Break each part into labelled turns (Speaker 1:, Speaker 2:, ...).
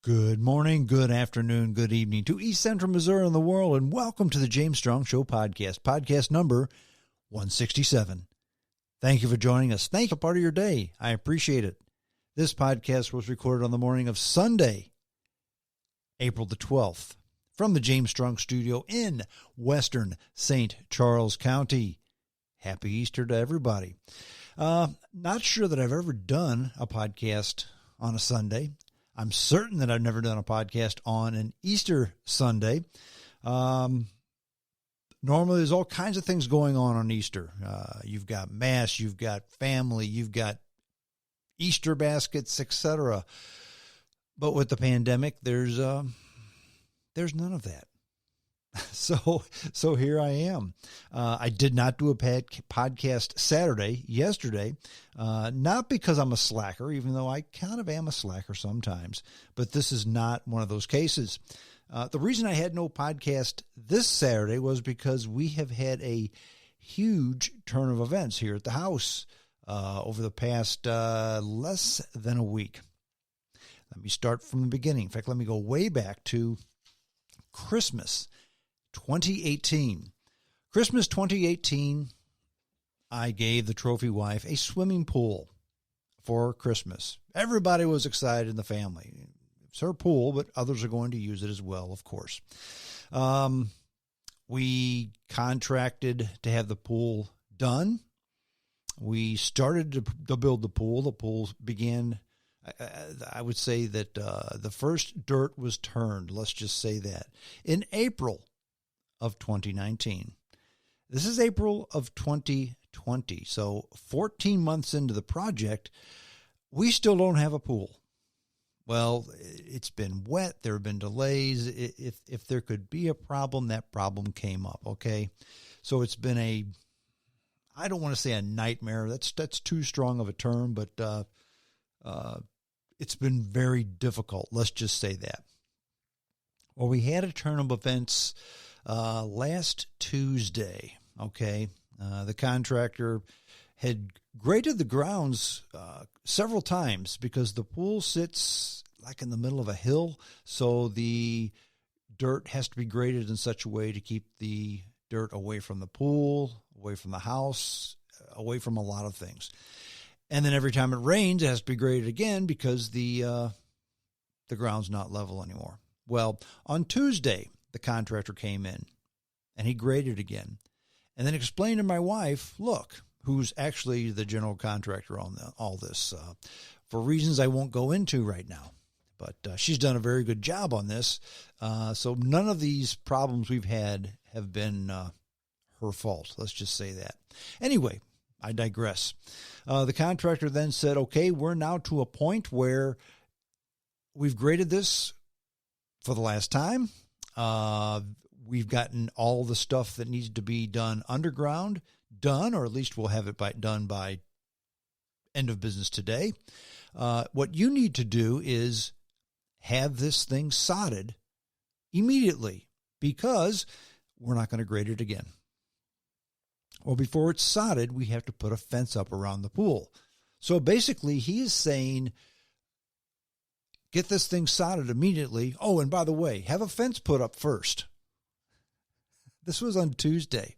Speaker 1: Good morning, good afternoon, good evening to East Central Missouri and the world, and welcome to the James Strong Show podcast number 167. Thank you for joining us. Thank you for part of your day. I appreciate it. This podcast was recorded on the morning of Sunday, April the 12th, from the James Strong Studio in western St. Charles County. Happy Easter to everybody. Not sure that I've ever done a podcast on a Sunday. I'm certain that I've never done a podcast on an Easter Sunday. Normally, there's all kinds of things going on Easter. You've got Mass, you've got family, you've got Easter baskets, etc. But with the pandemic, there's none of that. So here I am. I did not do a podcast yesterday, not because I'm a slacker, even though I kind of am a slacker sometimes, but this is not one of those cases. The reason I had no podcast this Saturday was because we have had a huge turn of events here at the house over the past less than a week. Let me start from the beginning. In fact, let me go way back to Christmas 2018. Christmas 2018, I gave the trophy wife a swimming pool for Christmas. Everybody was excited in the family. It's her pool, but others are going to use it as well, of course. We contracted to have the pool done. We started to build the pool. The pool began, I would say that the first dirt was turned, let's just say that, in April of 2019. This is April of 2020. So 14 months into the project, we still don't have a pool. Well, it's been wet. There have been delays. If there could be a problem, that problem came up. Okay. So it's been I don't want to say a nightmare. That's too strong of a term, but it's been very difficult. Let's just say that. Well, we had a turn of events last Tuesday, okay? The contractor had graded the grounds several times because the pool sits like in the middle of a hill, so the dirt has to be graded in such a way to keep the dirt away from the pool, away from the house, away from a lot of things. And then every time it rains, it has to be graded again because the ground's not level anymore. Well, on Tuesday, the contractor came in and he graded again and then explained to my wife, look, who's actually the general contractor on all this, for reasons I won't go into right now. But she's done a very good job on this. So none of these problems we've had have been her fault. Let's just say that. Anyway, I digress. The contractor then said, okay, we're now to a point where we've graded this for the last time. We've gotten all the stuff that needs to be done underground done, or at least we'll have it done by end of business today. What you need to do is have this thing sodded immediately because we're not going to grade it again. Well, before it's sodded, we have to put a fence up around the pool. So basically, he is saying, get this thing sodded immediately. Oh, and by the way, have a fence put up first. This was on Tuesday.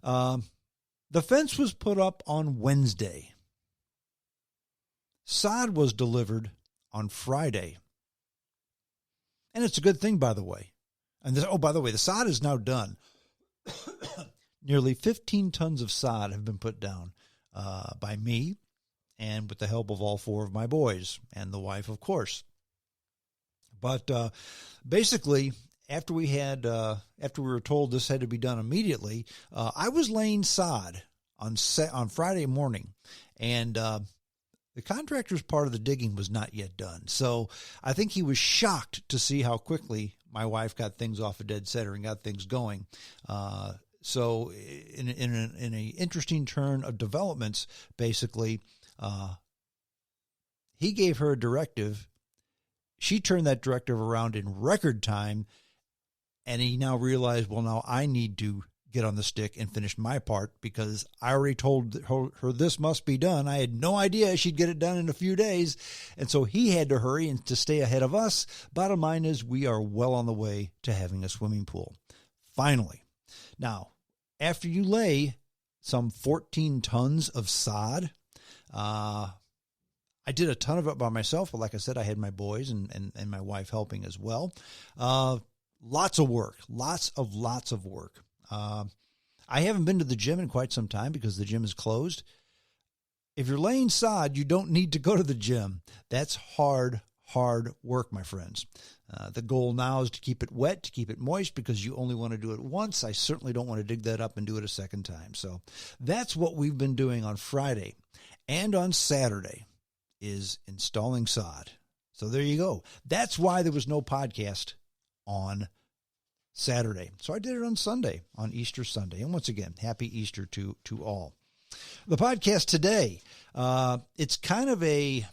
Speaker 1: The fence was put up on Wednesday. Sod was delivered on Friday. And it's a good thing, by the way. And by the way, the sod is now done. Nearly 15 tons of sod have been put down by me and with the help of all four of my boys and the wife, of course. But basically, after we were told this had to be done immediately, I was laying sod on Friday morning, and the contractor's part of the digging was not yet done. So I think he was shocked to see how quickly my wife got things off a dead center and got things going. So in an interesting turn of developments, basically, he gave her a directive. She turned that directive around in record time, and he now realized, well, now I need to get on the stick and finish my part because I already told her this must be done. I had no idea she'd get it done in a few days. And so he had to hurry and to stay ahead of us. Bottom line is we are well on the way to having a swimming pool. Finally. Now, after you lay some 14 tons of sod, I did a ton of it by myself, but like I said, I had my boys and my wife helping as well. Lots of work, lots of work. I haven't been to the gym in quite some time because the gym is closed. If you're laying sod, you don't need to go to the gym. That's hard work, my friends. The goal now is to keep it wet, to keep it moist, because you only want to do it once. I certainly don't want to dig that up and do it a second time. So that's what we've been doing on Friday and on Saturday is installing sod. So there you go. That's why there was no podcast on Saturday. So I did it on Sunday, on Easter Sunday. And once again, happy Easter to all. The podcast today, it's kind of a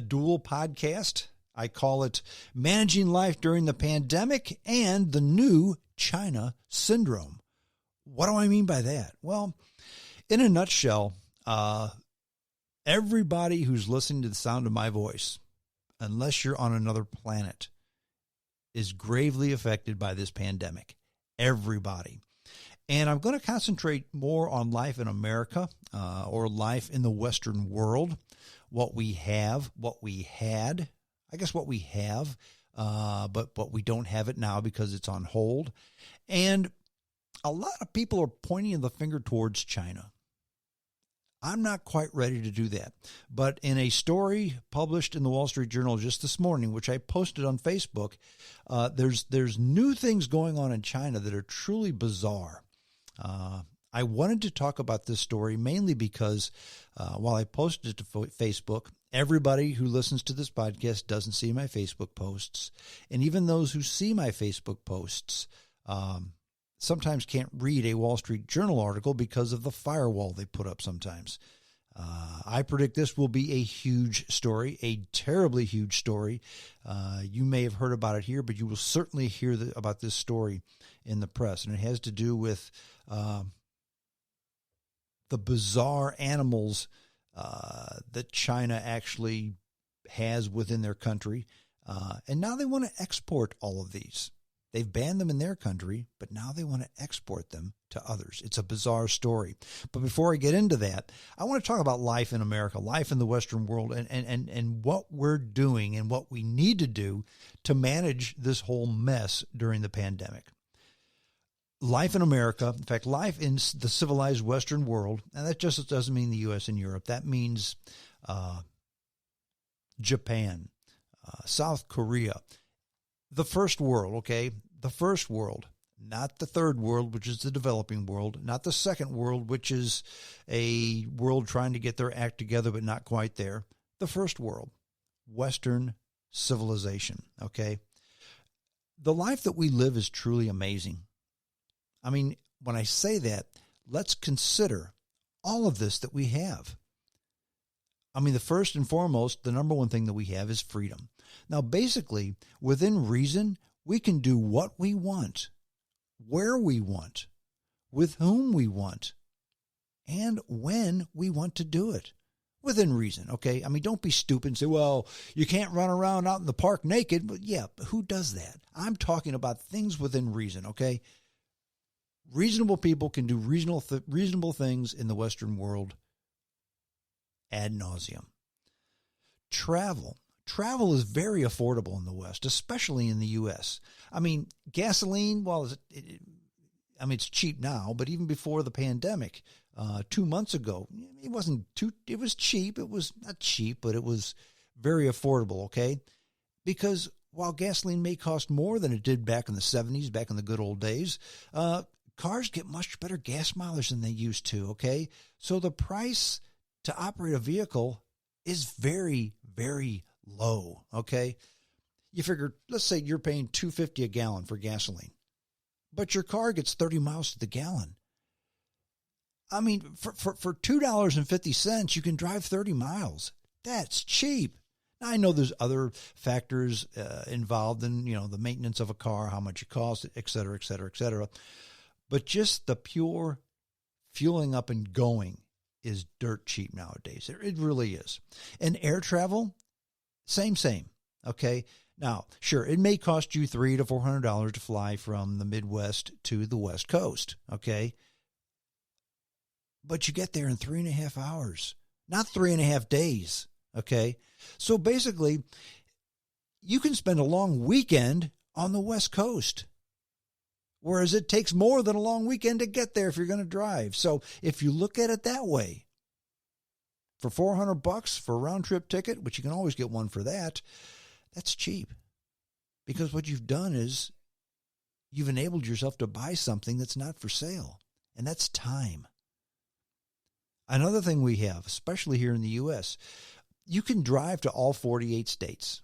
Speaker 1: dual podcast. I call it Managing Life During the Pandemic and the New China Syndrome. What do I mean by that? Well, in a nutshell, everybody who's listening to the sound of my voice, unless you're on another planet, is gravely affected by this pandemic. Everybody. And I'm going to concentrate more on life in America or life in the Western world, what we have, what we had, I guess what we have, but we don't have it now because it's on hold. And a lot of people are pointing the finger towards China. I'm not quite ready to do that. But in a story published in the Wall Street Journal just this morning, which I posted on Facebook, there's new things going on in China that are truly bizarre. I wanted to talk about this story mainly because while I posted it to Facebook, everybody who listens to this podcast doesn't see my Facebook posts. And even those who see my Facebook posts sometimes can't read a Wall Street Journal article because of the firewall they put up sometimes. I predict this will be a huge story, a terribly huge story. You may have heard about it here, but you will certainly hear about this story in the press. And it has to do with the bizarre animals that China actually has within their country. And now they want to export all of these. They've banned them in their country, but now they want to export them to others. It's a bizarre story. But before I get into that, I want to talk about life in America, life in the Western world, and what we're doing and what we need to do to manage this whole mess during the pandemic. Life in America, in fact, life in the civilized Western world, and that just doesn't mean the U.S. and Europe. That means Japan, South Korea, the first world, okay? The first world, not the third world, which is the developing world, not the second world, which is a world trying to get their act together but not quite there. The first world, Western civilization, okay? The life that we live is truly amazing. I mean, when I say that, let's consider all of this that we have. I mean, the first and foremost, the number one thing that we have is freedom. Now, basically, within reason, we can do what we want, where we want, with whom we want, and when we want to do it. Within reason, okay? I mean, don't be stupid and say, well, you can't run around out in the park naked. But yeah, who does that? I'm talking about things within reason, okay? Reasonable people can do reasonable things in the Western world ad nauseum. Travel is very affordable in the West, especially in the U.S. I mean, gasoline, well, it's cheap now, but even before the pandemic, 2 months ago, it was cheap. It was not cheap, but it was very affordable, okay? Because while gasoline may cost more than it did back in the 70s, back in the good old days, cars get much better gas mileage than they used to, okay? So the price to operate a vehicle is very, very low, okay? You figure, let's say you're paying $2.50 a gallon for gasoline, but your car gets 30 miles to the gallon. I mean, for $2.50, you can drive 30 miles. That's cheap. Now, I know there's other factors involved in, the maintenance of a car, how much it costs, et cetera, et cetera, et cetera. But just the pure fueling up and going is dirt cheap nowadays. It really is. And air travel, same. Okay. Now, sure, it may cost you $300 to $400 to fly from the Midwest to the West Coast. Okay. But you get there in 3.5 hours, not 3.5 days. Okay. So basically, you can spend a long weekend on the West Coast, whereas it takes more than a long weekend to get there if you're going to drive. So if you look at it that way, for $400 for a round trip ticket, which you can always get one for that, that's cheap. Because what you've done is you've enabled yourself to buy something that's not for sale, and that's time. Another thing we have, especially here in the U.S., you can drive to all 48 states.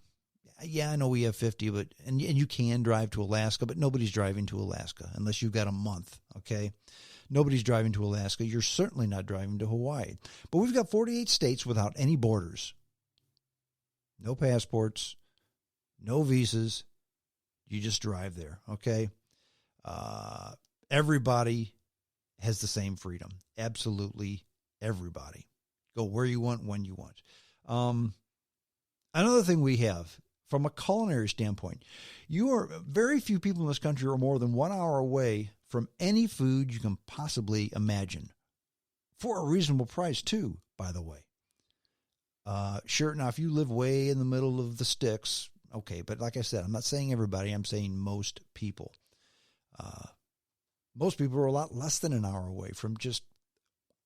Speaker 1: Yeah, I know we have 50, but and you can drive to Alaska, but nobody's driving to Alaska unless you've got a month, okay? Nobody's driving to Alaska. You're certainly not driving to Hawaii. But we've got 48 states without any borders. No passports, no visas. You just drive there, okay? Everybody has the same freedom. Absolutely everybody. Go where you want, when you want. Another thing we have, from a culinary standpoint, very few people in this country are more than 1 hour away from any food you can possibly imagine, for a reasonable price too, by the way. Sure, now if you live way in the middle of the sticks, okay, but like I said, I'm not saying everybody, I'm saying most people. Most people are a lot less than an hour away from just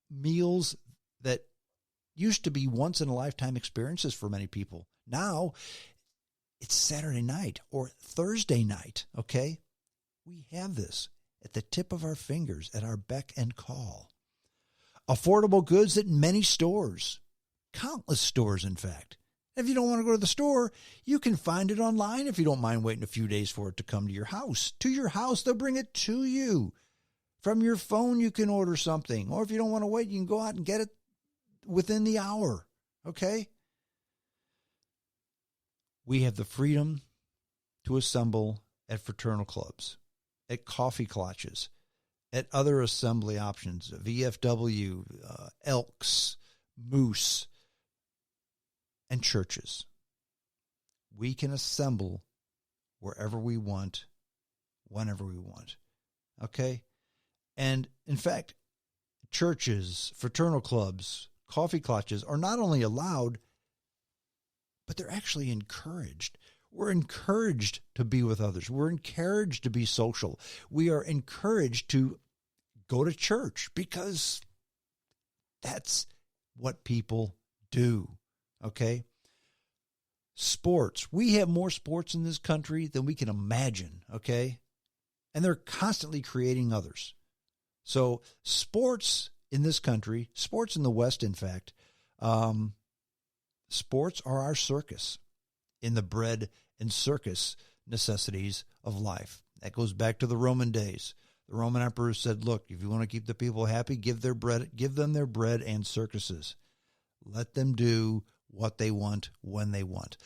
Speaker 1: meals that used to be once-in-a-lifetime experiences for many people. Now, it's Saturday night or Thursday night, okay? We have this at the tip of our fingers, at our beck and call. Affordable goods at many stores, countless stores, in fact. If you don't want to go to the store, you can find it online if you don't mind waiting a few days for it to come to your house. To your house, they'll bring it to you. From your phone, you can order something. Or if you don't want to wait, you can go out and get it within the hour, okay? We have the freedom to assemble at fraternal clubs, at coffee clutches, at other assembly options, VFW, Elks, Moose, and churches. We can assemble wherever we want, whenever we want, okay? And in fact, churches, fraternal clubs, coffee clutches are not only allowed, but they're actually encouraged. We're encouraged to be with others. We're encouraged to be social. We are encouraged to go to church because that's what people do, okay? Sports. We have more sports in this country than we can imagine, okay? And they're constantly creating others. So sports in this country, sports in the West, in fact, sports are our circus in the bread and circus necessities of life. That goes back to the Roman days. The Roman emperors said, look, if you want to keep the people happy, give them their bread and circuses. Let them do what they want when they want.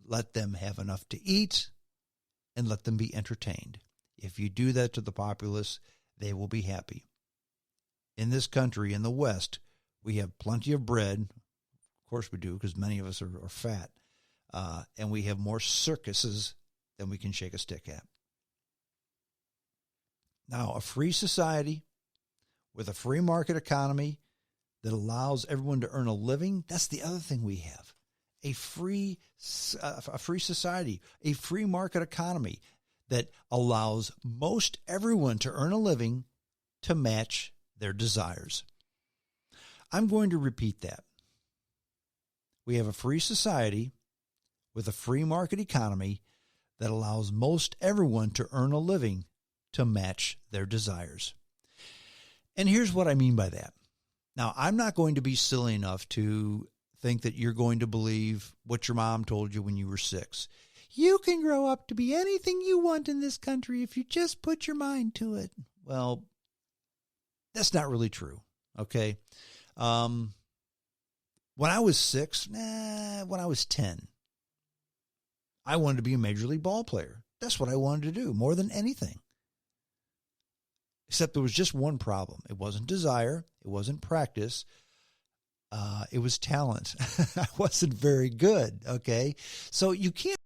Speaker 1: Let them have enough to eat and let them be entertained. If you do that to the populace, they will be happy. In this country, in the West, we have plenty of bread. Of course we do, because many of us are fat. And we have more circuses than we can shake a stick at. Now, a free society with a free market economy that allows everyone to earn a living, that's the other thing we have. A free society, a free market economy that allows most everyone to earn a living to match their desires. I'm going to repeat that. We have a free society with a free market economy that allows most everyone to earn a living to match their desires. And here's what I mean by that. Now, I'm not going to be silly enough to think that you're going to believe what your mom told you when you were 6. You can grow up to be anything you want in this country if you just put your mind to it. Well, that's not really true, okay? When I was 6, when I was 10, I wanted to be a major league ball player. That's what I wanted to do more than anything. except there was just one problem. It wasn't desire. It wasn't practice. It was talent. I wasn't very good. Okay. So you can't